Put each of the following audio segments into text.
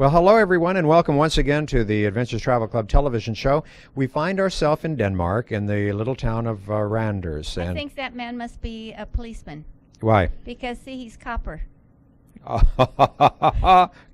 Well, hello everyone, and welcome once again to the Adventures Travel Club television show. We find ourselves in Denmark, in the little town of Randers. I think that man must be a policeman. Why? Because, see, he's copper.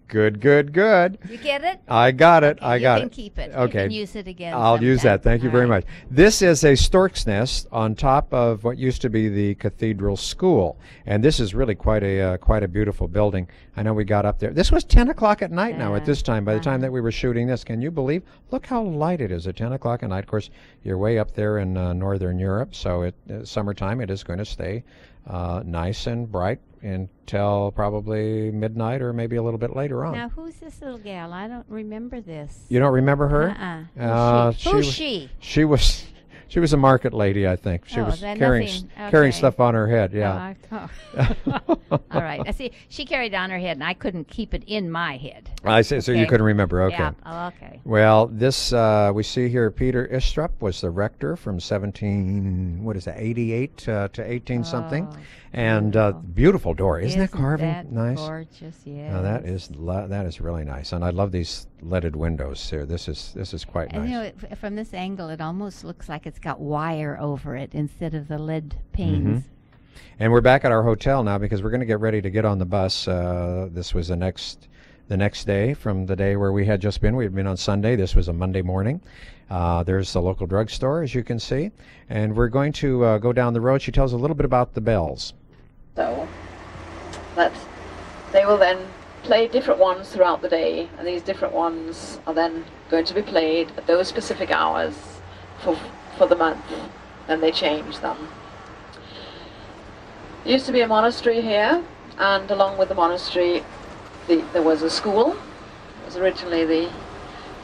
Good, good, good. You get it? I got it. Okay, I got it. You can keep it. Okay. You can use it again. I'll use that. Thank you All very right. much. This is a stork's nest on top of what used to be the cathedral school, and this is really quite a beautiful building. I know we got up there. This was 10 o'clock at night now at this time. By the time that we were shooting this, can you believe? Look how light it is at 10 o'clock at night. Of course, you're way up there in northern Europe, so summertime it is going to stay nice and bright until probably midnight or maybe a little bit later on. Now, who's this little gal? I don't remember this. You don't remember her? Who's she? She was a market lady, I think. She was carrying stuff on her head. Yeah. All right. I see. She carried it on her head, and I couldn't keep it in my head. I see. So you couldn't remember. Okay. Yeah. Oh, okay. Well, this we see here. Peter Istrup was the rector from 88 to 18 something, and beautiful door. Isn't that carving that nice? Gorgeous. Yeah. Now that is really nice, and I love these leaded windows here. This is quite nice. And you know, from this angle, it almost looks like it's got wire over it instead of the lead panes. Mm-hmm. And we're back at our hotel now because we're going to get ready to get on the bus. This was the next day from the day where we had just been. We had been on Sunday. This was a Monday morning. There's the local drugstore, as you can see. And we're going to go down the road. She tells a little bit about the bells. So that they will then play different ones throughout the day, and these different ones are then going to be played at those specific hours for the month. Then they change them. There used to be a monastery here, and along with the monastery there was a school. It was originally the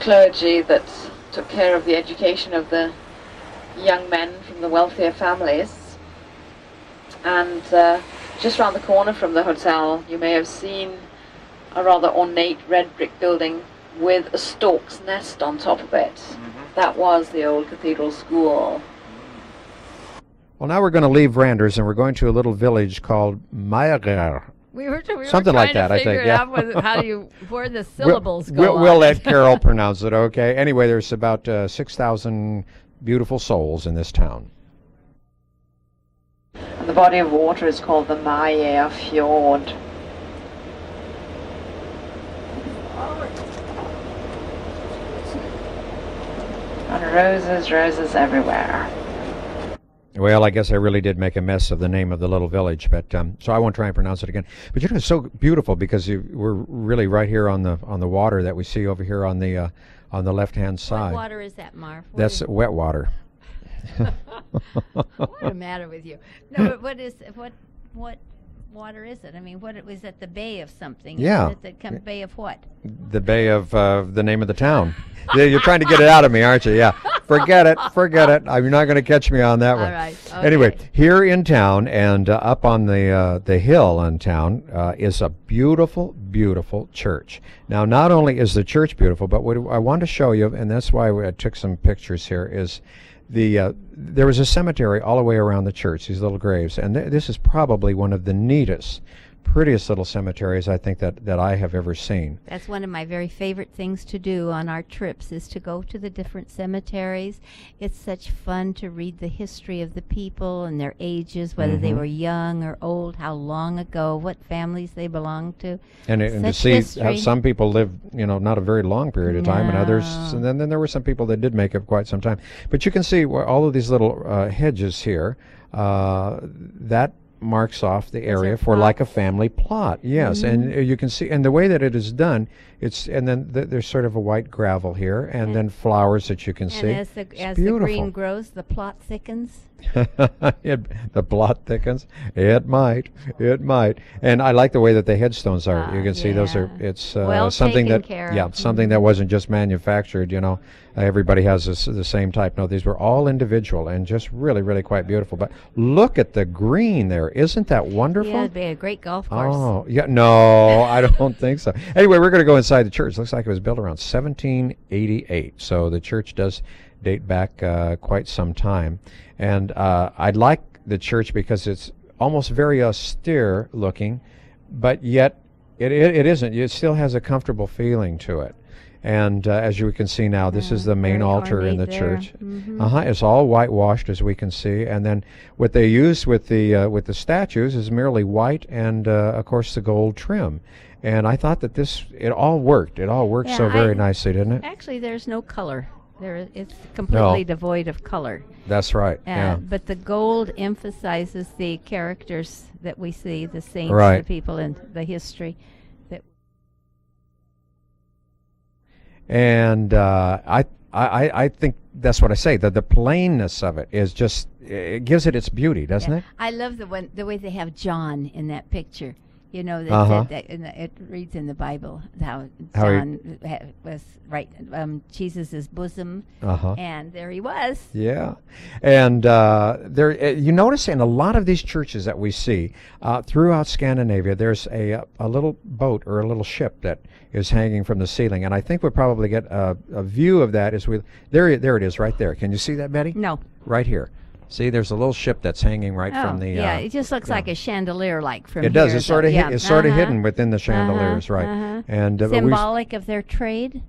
clergy that took care of the education of the young men from the wealthier families. And just round the corner from the hotel you may have seen a rather ornate red brick building with a stork's nest on top of it. Mm-hmm. That was the old cathedral school. Well, now we're going to leave Randers and we're going to a little village called Meijer. We were something like that, I think. Yeah. Where the syllables go. We'll let Carol pronounce it. Okay. Anyway, there's about 6,000 beautiful souls in this town. And the body of water is called the Meijer Fjord. And roses everywhere. Well, I guess I really did make a mess of the name of the little village, but so I won't try and pronounce it again. But you know, it's so beautiful because we're really right here on the water that we see over here on the left-hand side. What water is that, Marv? That's wet water. What's the matter with you? No, but what water is it? I mean, what was it? The bay of something? Yeah. The bay of what? The bay of the name of the town. Yeah, you're trying to get it out of me, aren't you? Yeah. Forget it. You're not going to catch me on that one. All right. Okay. Anyway, here in town and up on the hill in town is a beautiful, beautiful church. Now, not only is the church beautiful, but what I want to show you, and that's why I took some pictures here, is there was a cemetery all the way around the church, these little graves, and this is probably one of the neatest, prettiest little cemeteries I think that I have ever seen. That's one of my very favorite things to do on our trips, is to go to the different cemeteries. It's such fun to read the history of the people and their ages, whether they were young or old, how long ago, what families they belonged to. And to see how some people lived, not a very long period of time, and others, and then there were some people that did make it quite some time. But you can see all of these little hedges here, that marks off the area for like a family plot. Yes, and you can see, and the way that it is done, and then there's sort of a white gravel here, and then flowers that you can see. As the green grows, the plot thickens. The plot thickens. It might. And I like the way that the headstones are. You can see those are. It's well something that something that Mm-hmm. wasn't just manufactured. Everybody has the same type. No, these were all individual and just really, really quite beautiful. But look at the green there. Isn't that wonderful? Yeah, it'd be a great golf course. Oh, yeah. No, I don't think so. Anyway, we're going to go inside the church. Looks like it was built around 1788. So the church does date back quite some time. And I like the church because it's almost very austere looking, but yet It isn't. It still has a comfortable feeling to it. And as you can see now, this is the main very altar in the ornate church. there. It's all whitewashed, as we can see. And then what they use with the statues is merely white and, of course, the gold trim. And I thought that it all worked. It all worked so very nicely, didn't it? Actually, there's no color. It's completely devoid of color. That's right. Yeah. But the gold emphasizes the characters that we see, the saints, Right. the people in the history. And I think that's what I say. That the plainness of it is just, it gives it its beauty, doesn't it? I love the way they have John in that picture. You know, they Uh-huh. said that it reads in the Bible how How he- John was right, Jesus' bosom, and there he was. Yeah, and you notice in a lot of these churches that we see throughout Scandinavia, there's a little boat or a little ship that is hanging from the ceiling, and I think we'll probably get a view of that as there it is right there. Can you see that, Betty? No. Right here. See, there's a little ship that's hanging right from the. Yeah, it just looks like a chandelier, like from. It does. Here, It's sort of it's sort of hidden within the Uh-huh, chandeliers, right? And but symbolic of their trade.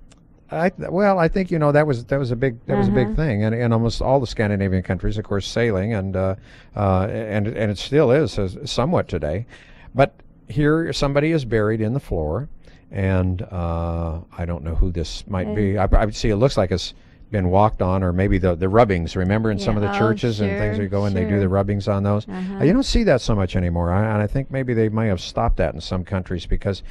I think that was a big thing, and in almost all the Scandinavian countries, of course, sailing and it still is somewhat today, but here somebody is buried in the floor, and I don't know who this might be. I would see it looks like it's been walked on, or maybe the rubbings. Remember in some of the churches and things, you go and they do the rubbings on those. You don't see that so much anymore, and I think maybe they may have stopped that in some countries because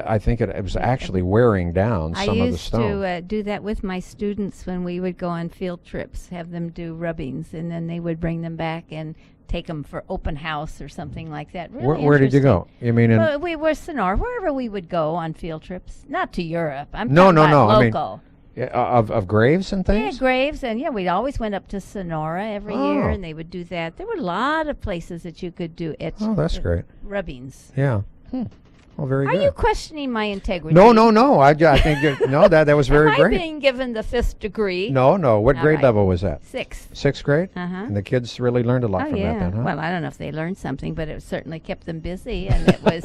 I think it was actually wearing down some of the stone. I used to do that with my students when we would go on field trips, have them do rubbings, and then they would bring them back and take them for open house or something like that. Really Where did you go? You mean we were Sonora, wherever we would go on field trips. Not to Europe. I'm No, talking about I mean, local. of graves and things? Yeah, graves, and we always went up to Sonora every year, and they would do that. There were a lot of places that you could do that's great. rubbings. Yeah. Well, very good. Are you questioning my integrity? No. I think that was very Am I great. being given the 5th degree? No. What All grade right. level was that? 6th. 6th grade? And the kids really learned a lot from that then, huh? Well, I don't know if they learned something, but it certainly kept them busy, and it was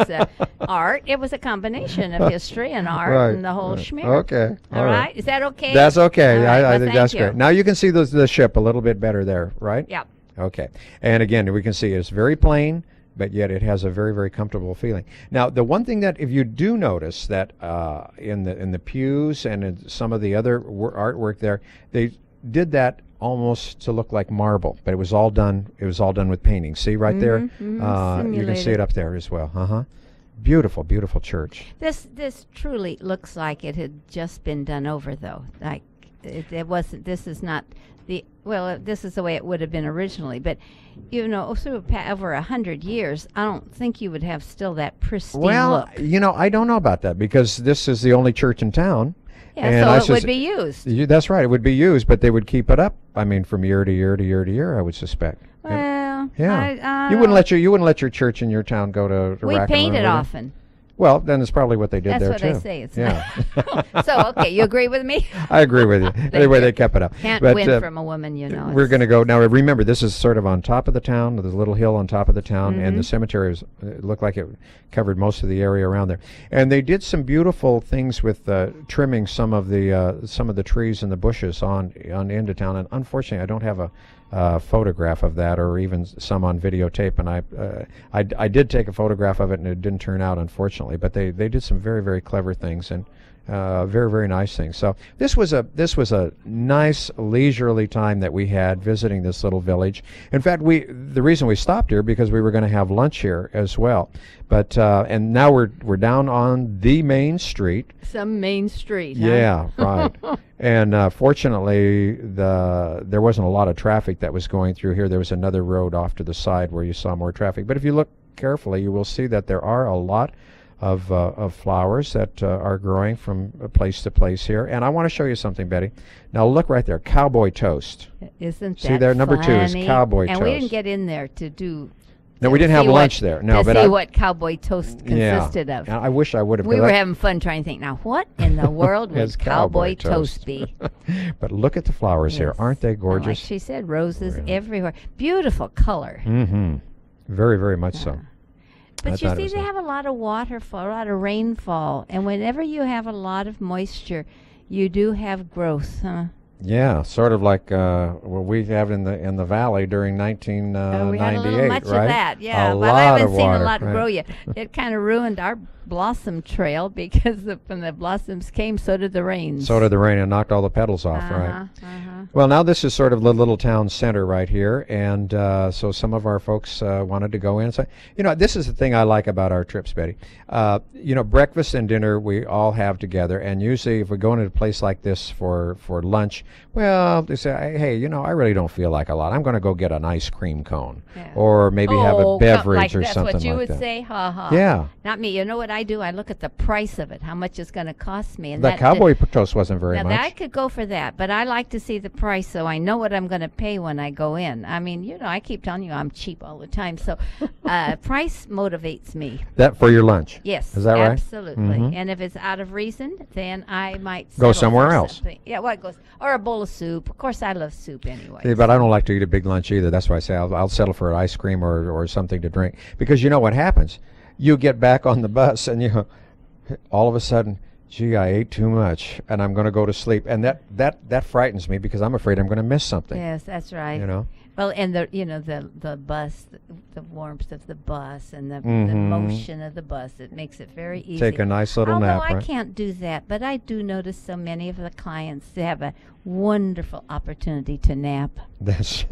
art. It was a combination of history and art and the whole schmear. Okay. All right. Is that okay? That's okay. All right. I Well, think thank that's you. great. Now you can see the ship a little bit better there, right? Yeah. Okay. And again, we can see it's very plain, but yet it has a very, very comfortable feeling. Now, the one thing that, if you do notice that in the pews and in some of the other artwork there, they did that almost to look like marble, but it was all done with painting. See right there? You can see it up there as well. Beautiful, beautiful church. This truly looks like it had just been done over, though. Like it wasn't. This is not the. Well, this is the way it would have been originally, but through over 100 years, I don't think you would have still that pristine look. I don't know about that because this is the only church in town. Yeah, and so it would be used. That's right. It would be used, but they would keep it up. I mean, from year to year to year to year, I would suspect. Well, yeah. You wouldn't let your church in your town go to we rack and paint ruin, it would you? often. Well, then it's probably what they did That's there what too. they say. It's yeah. So okay, you agree with me? I agree with you. Anyway, you. they kept it up. Can't But, win from a woman, We're going to go now. Remember, this is sort of on top of the town. There's a little hill on top of the town, and the cemetery it looked like it covered most of the area around there. And they did some beautiful things with trimming some of the trees and the bushes on into town. And unfortunately, I don't have a photograph of that, or even some on videotape. And I did take a photograph of it, and it didn't turn out, unfortunately. But they did some very, very clever things and very, very nice things. So this was a nice leisurely time that we had visiting this little village. In fact, the reason we stopped here because we were going to have lunch here as well. But and now we're down on the main street. Some main street. Huh? Yeah, right. And fortunately, there wasn't a lot of traffic that was going through here. There was another road off to the side where you saw more traffic. But if you look carefully, you will see that there are a lot of flowers that are growing from place to place here. And I want to show you something, Betty. Now look right there, cowboy toast. Isn't that See there, number 2 is funny? cowboy and toast. we didn't get in there to do. No, we didn't have lunch there. No, to but see what cowboy toast yeah. consisted of. I wish I would have. We were having fun trying to think. Now, what in the world would Is cowboy toast. be? But look at the flowers here, aren't they Like gorgeous? she said, roses everywhere. Beautiful color. Mm-hmm. Very, very much so. I But you thought it see, was they neat. have a lot of waterfall, a lot of rainfall, and whenever you have a lot of moisture, you do have growth. Huh? Yeah, sort of like what we have in the valley during We had a 1998, little much right? of that, yeah. A But I lot haven't of seen water, a lot right. grow yet. It kind of ruined our blossom trail because when the blossoms came, so did the rains. So did the rain and knocked all the petals off, right? Uh-huh. Well, now this is sort of the little town center right here, and so some of our folks wanted to go in. So, this is the thing I like about our trips, Betty. Breakfast and dinner we all have together, and usually if we go into a place like this for lunch, well, they say, hey, I really don't feel like a lot. I'm going to go get an ice cream cone, Yeah. or maybe have a beverage or that's something what you like would that. say? Ha ha. Yeah. Not me. You know what I do? I look at the price of it, how much it's going to cost me. And The that cowboy toast wasn't very Now, much. I could go for that, but I like to see the price so I know what I'm going to pay when I go in. I mean, I keep telling you I'm cheap all the time, so price motivates me. That for your lunch. Yes, Is that right? absolutely. Mhm. And if it's out of reason, then I might Go settle somewhere for else. something. Yeah, well, it goes or a bowl of soup. Of course, I love soup anyway. See, but I don't like to eat a big lunch either. That's why I say I'll settle for ice cream or something to drink. Because you know what happens? You get back on the bus and all of a sudden, gee, I ate too much and I'm going to go to sleep. And that frightens me because I'm afraid I'm going to miss something. Yes, that's right. You know? Well, and the bus, the warmth of the bus and the Mhm. motion of the bus, it makes it very easy. Take a nice little Although nap, I right? can't do that, but I do notice so many of the clients, they have a wonderful opportunity to nap. That's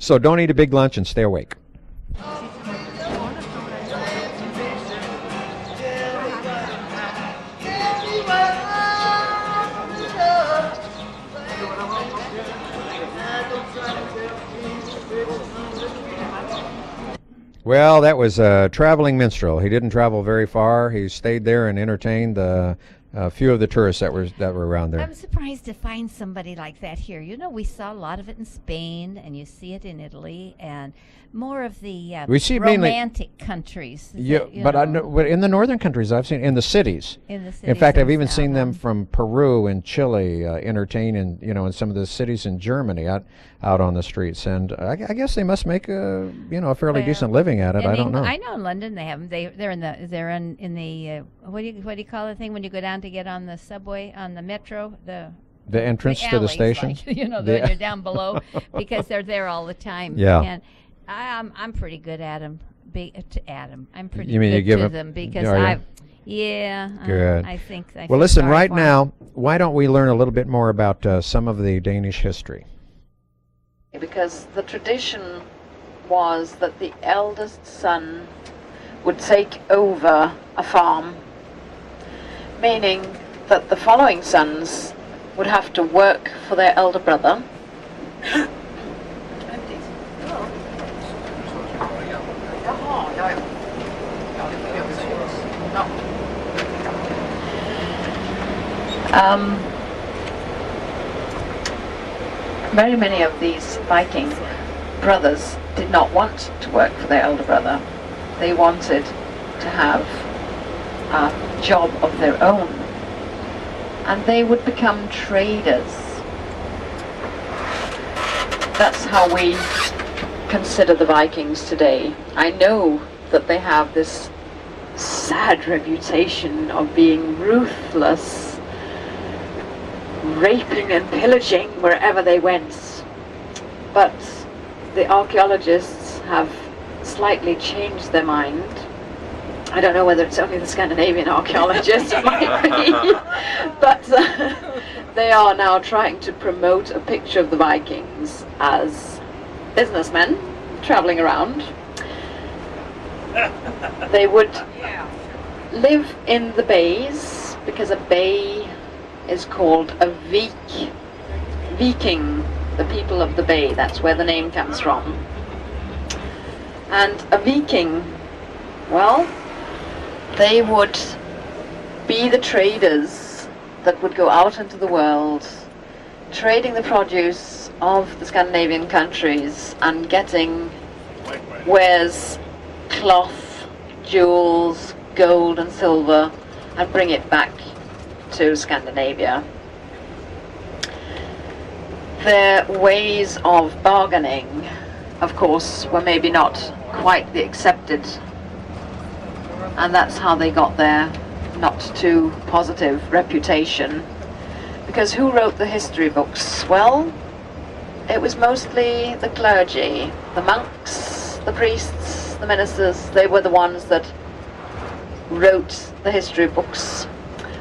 so don't eat a big lunch and stay awake. Well, that was a traveling minstrel. He didn't travel very far. He stayed there and entertained a few of the tourists that were around there. I'm surprised to find somebody like that here. We saw a lot of it in Spain, and you see it in Italy, and more of the We see it mainly- romantic countries. Yeah, but I know, but in the northern countries, I've seen in the cities. In the cities In fact, I've even themselves, seen them huh? from Peru and Chile entertain in some of the cities in Germany out on the streets, and I guess they must make a fairly Well, decent living at it. in I don't know. I know in London they have them. They're in the what do you call the thing when you go down to get on the subway on the metro The entrance to the alleys, station. like, when you're down below because they're there all the time. Yeah. And I'm pretty good at them. I'm pretty You mean good you give to 'em- them because are ya? Good. I think. I Well, feel listen, sorry right for 'em. now, why don't we learn a little bit more about some of the Danish history? Because the tradition was that the eldest son would take over a farm, meaning that the following sons would have to work for their elder brother. Very many of these Viking brothers did not want to work for their elder brother. They wanted to have a job of their own. And they would become traders. That's how we consider the Vikings today. I know that they have this sad reputation of being ruthless, raping and pillaging wherever they went. But the archaeologists have slightly changed their mind. I don't know whether it's only the Scandinavian archaeologists, it might be, but they are now trying to promote a picture of the Vikings as businessmen traveling around. They would live in the bays, because a bay is called a vik. Viking, the people of the bay, that's where the name comes from. And a Viking, well, they would be the traders that would go out into the world, trading the produce of the Scandinavian countries and getting wares, cloth, jewels, gold and silver, and bring it back to Scandinavia. Their ways of bargaining, of course, were maybe not quite the accepted, and that's how they got their not too positive reputation. Because who wrote the history books? Well, it was mostly the clergy, the monks, the priests, the ministers. They were the ones that wrote the history books,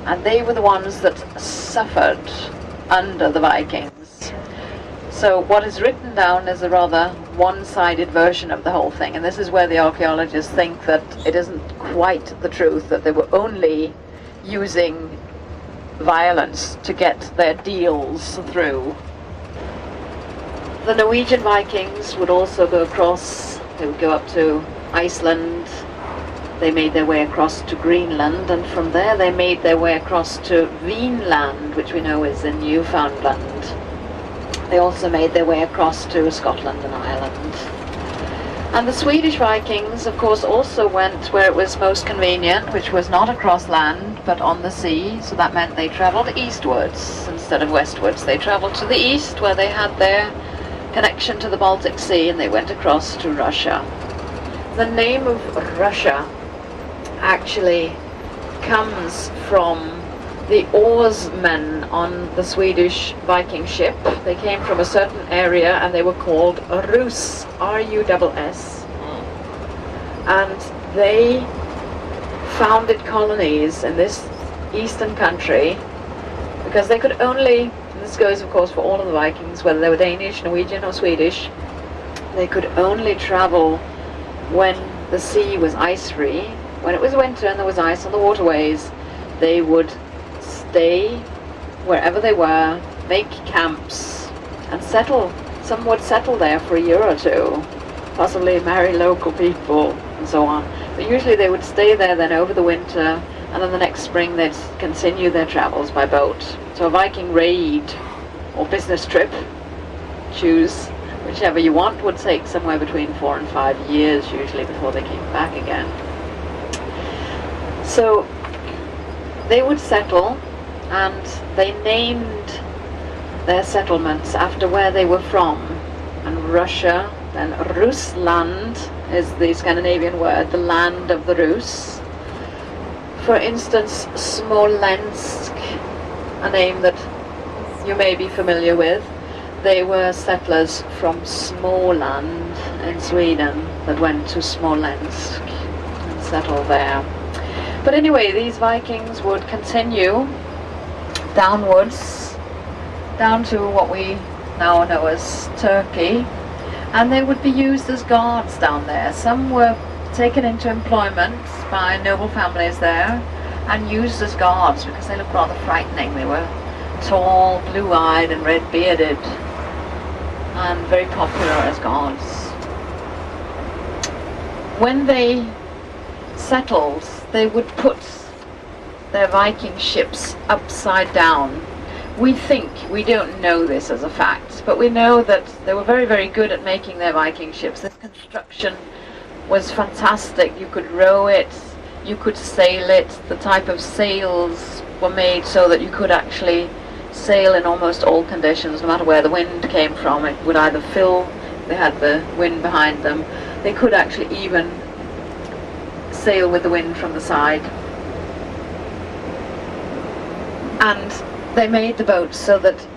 and they were the ones that suffered under the Vikings. So what is written down is a rather one-sided version of the whole thing, and this is where the archaeologists think that it isn't quite the truth, that they were only using violence to get their deals through. The Norwegian Vikings would also go across. They would go up to Iceland. They made their way across to Greenland, and from there they made their way across to Vinland, which we know is in Newfoundland. They also made their way across to Scotland and Ireland. And the Swedish Vikings, of course, also went where it was most convenient, which was not across land, but on the sea. So that meant they travelled eastwards instead of westwards. They travelled to the east, where they had their connection to the Baltic Sea, and they went across to Russia. The name of Russia actually comes from the oarsmen on the Swedish Viking ship. They came from a certain area and they were called Rus, R-U-S-S. And they founded colonies in this eastern country because they could only, and this goes of course for all of the Vikings, whether they were Danish, Norwegian or Swedish, they could only travel when the sea was ice-free. When it was winter and there was ice on the waterways, they would stay wherever they were, make camps, and settle. Some would settle there for a year or two, possibly marry local people, and so on. But usually they would stay there then over the winter, and then the next spring they'd continue their travels by boat. So a Viking raid or business trip, choose whichever you want, would take somewhere between 4 and 5 years usually before they came back again. So they would settle, and they named their settlements after where they were from. And Russia, then Rusland is the Scandinavian word, the land of the Rus. For instance, Smolensk, a name that you may be familiar with. They were settlers from Småland in Sweden that went to Smolensk and settled there. But anyway, these Vikings would continue downwards, down to what we now know as Turkey, and they would be used as guards down there. Some were taken into employment by noble families there and used as guards because they looked rather frightening. They were tall, blue-eyed and red-bearded, and very popular as guards. When they settled, they would put their Viking ships upside down. We think, we don't know this as a fact, but we know that they were very, very good at making their Viking ships. This construction was fantastic. You could row it, you could sail it. The type of sails were made so that you could actually sail in almost all conditions, no matter where the wind came from. It would either fill, they had the wind behind them. They could actually even sail with the wind from the side. And they made the boats so that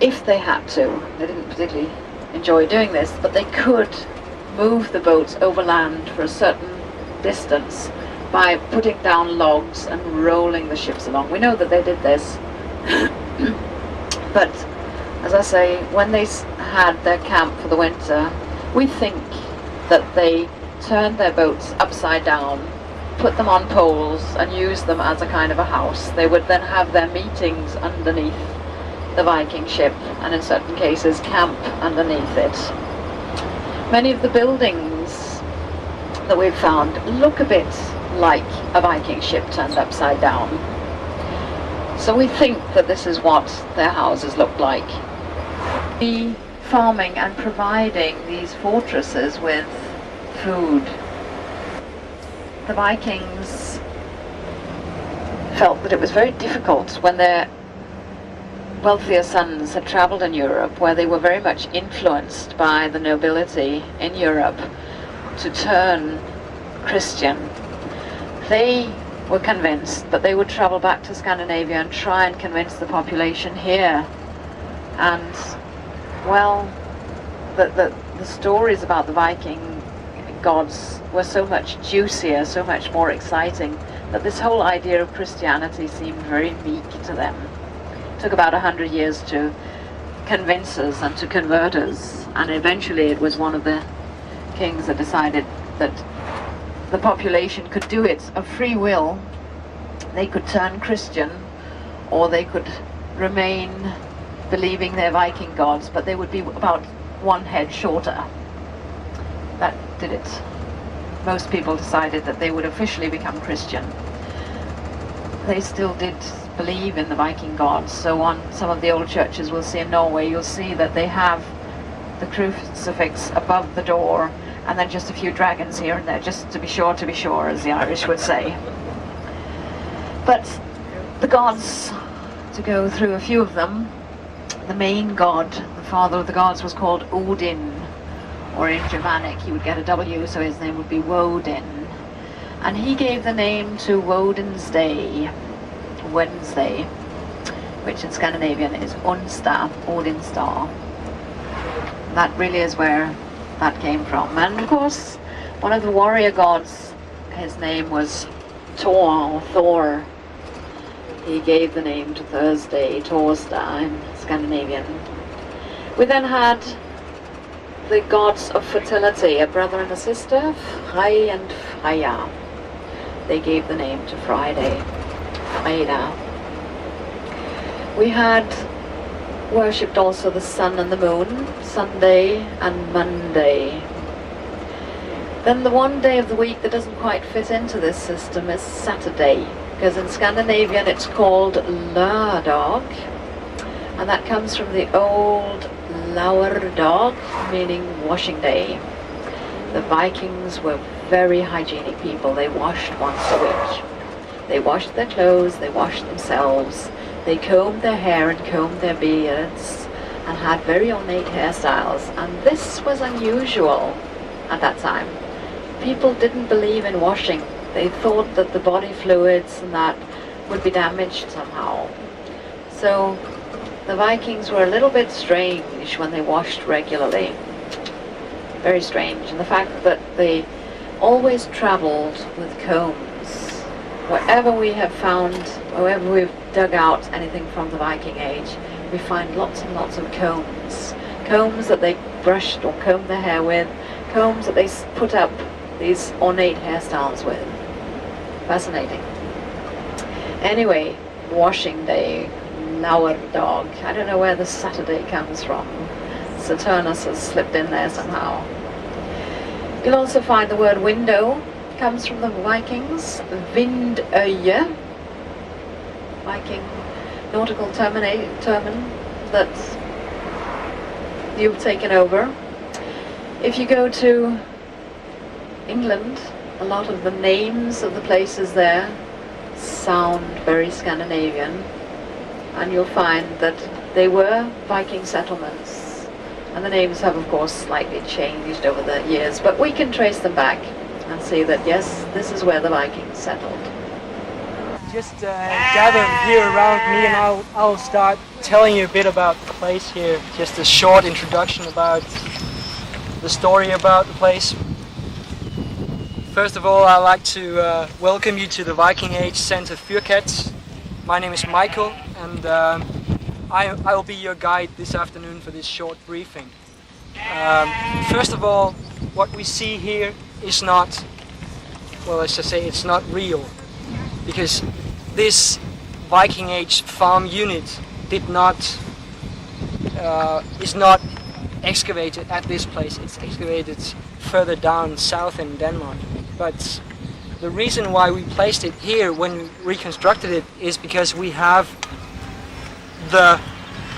if they had to, they didn't particularly enjoy doing this, but they could move the boats over land for a certain distance by putting down logs and rolling the ships along. We know that they did this. But as I say, when they had their camp for the winter, we think that they turned their boats upside down, put them on poles and used them as a kind of a house. They would then have their meetings underneath the Viking ship, and in certain cases camp underneath it. Many of the buildings that we've found look a bit like a Viking ship turned upside down. So we think that this is what their houses looked like. The farming and providing these fortresses with food. The Vikings felt that it was very difficult when their wealthier sons had travelled in Europe, where they were very much influenced by the nobility in Europe, to turn Christian, they were convinced that they would travel back to Scandinavia and try and convince the population here. And, well, the stories about the Viking gods were so much juicier, so much more exciting, that this whole idea of Christianity seemed very meek to them. It took about 100 years to convince us and to convert us, and eventually it was one of the kings that decided that the population could do it of free will. They could turn Christian, or they could remain believing their Viking gods, but they would be about one head shorter. That did it. Most people decided that they would officially become Christian. They still did believe in the Viking gods, so on some of the old churches we'll see in Norway, you'll see that they have the crucifix above the door, and then just a few dragons here and there, just to be sure, as the Irish would say. But the gods, to go through a few of them, the main god, the father of the gods, was called Odin, or in Germanic he would get a W, so his name would be Woden. And he gave the name to Woden's Day, Wednesday, which in Scandinavian is Onsdag, Odinsdag. That really is where that came from. And of course, one of the warrior gods, his name was Thor, or Thor. He gave the name to Thursday, Torsdag in Scandinavian. We then had the gods of fertility, a brother and a sister, Frey and Freya. They gave the name to Friday, Fredag. We had worshipped also the sun and the moon, Sunday and Monday. Then the one day of the week that doesn't quite fit into this system is Saturday, because in Scandinavian it's called lördag, and that comes from the old lauerdag, meaning washing day. The Vikings were very hygienic people. They washed once a week. They washed their clothes, they washed themselves, they combed their hair and combed their beards, and had very ornate hairstyles. And this was unusual at that time. People didn't believe in washing. They thought that the body fluids and that would be damaged somehow. So the Vikings were a little bit strange when they washed regularly. Very strange. And the fact that they always traveled with combs. Wherever we have found, wherever we've dug out anything from the Viking Age, we find lots and lots of combs. Combs that they brushed or combed their hair with, combs that they put up these ornate hairstyles with. Fascinating. Anyway, washing day, lauerdag. I don't know where the Saturday comes from. Saturnus has slipped in there somehow. You'll also find the word window comes from the Vikings, vindøye, Viking nautical term that you've taken over. If you go to England, a lot of the names of the places there sound very Scandinavian, and you'll find that they were Viking settlements, and the names have of course slightly changed over the years, but we can trace them back and see that yes, this is where the Vikings settled. Just gather here around me, and I'll start telling you a bit about the place here. Just a short introduction about the story about the place. First of all, I'd like to welcome you to the Viking Age Center Furket. My name is Michael, and I will be your guide this afternoon for this short briefing. First of all, what we see here is not, well, let's just say it's not real, because this Viking Age farm unit is not excavated at this place. It's excavated further down south in Denmark. But the reason why we placed it here when we reconstructed it is because we have the,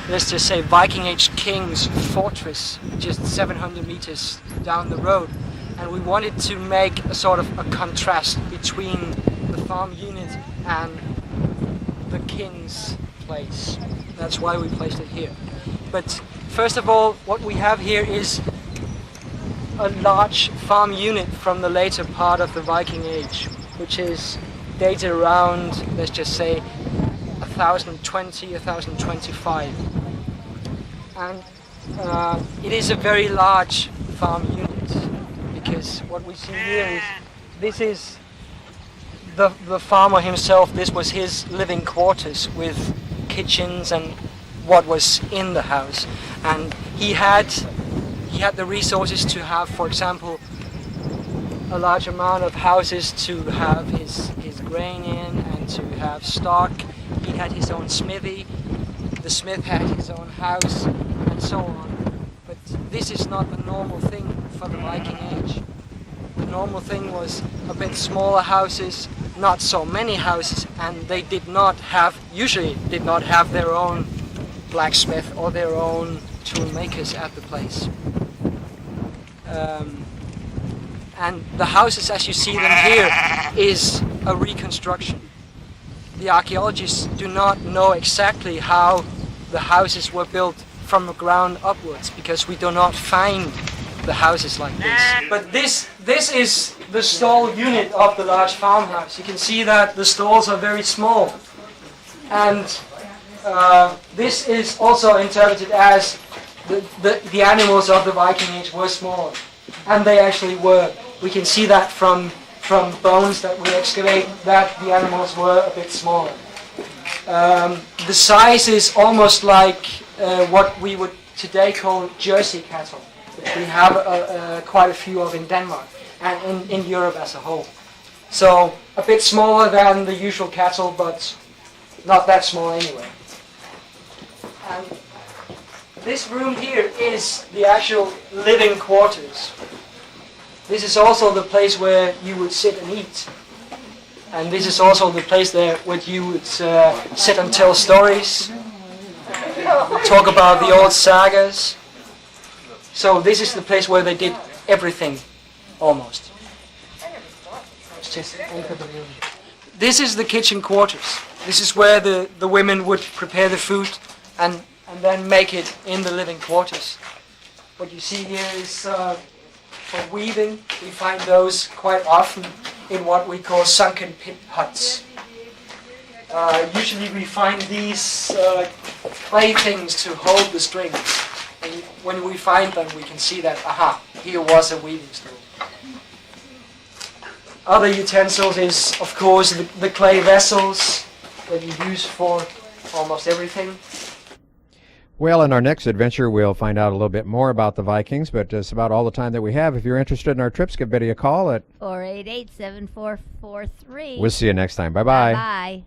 let's just say, Viking Age King's fortress just 700 meters down the road, and we wanted to make a sort of a contrast between the farm unit and the king's place. That's why we placed it here. But first of all, what we have here is a large farm unit from the later part of the Viking Age, which is dated around, let's just say, 1020, 1025. And it is a very large farm unit, because what we see here is, this is the farmer himself. This was his living quarters with kitchens and what was in the house. And he had the resources to have, for example, a large amount of houses to have his grain in and to have stock. He had his own smithy, the smith had his own house, and so on. But this is not the normal thing for the Viking Age. The normal thing was a bit smaller houses, not so many houses, and they usually did not have their own blacksmith or their own tool makers at the place. And the houses, as you see them here, is a reconstruction. The archaeologists do not know exactly how the houses were built from the ground upwards, because we do not find the houses like this. But this is the stall unit of the large farmhouse. You can see that the stalls are very small, and this is also interpreted as the animals of the Viking Age were smaller, and they actually were. We can see that from bones that we excavate, that the animals were a bit smaller. The size is almost like what we would today call Jersey cattle, which we have quite a few of in Denmark and in Europe as a whole. So a bit smaller than the usual cattle, but not that small anyway. And this room here is the actual living quarters. This is also the place where you would sit and eat. And this is also the place there where you would sit and tell stories, talk about the old sagas. So this is the place where they did everything, almost. Let's just enter the room. This is the kitchen quarters. This is where the women would prepare the food and then make it in the living quarters. What you see here is for weaving. We find those quite often in what we call sunken pit huts. Usually we find these playthings to hold the strings. And when we find them, we can see that, aha, here was a weaving stool. Other utensils is, of course, the clay vessels that you use for almost everything. Well, in our next adventure, we'll find out a little bit more about the Vikings, but that's about all the time that we have. If you're interested in our trips, give Betty a call at 488-7443. We'll see you next time. Bye-bye. Bye.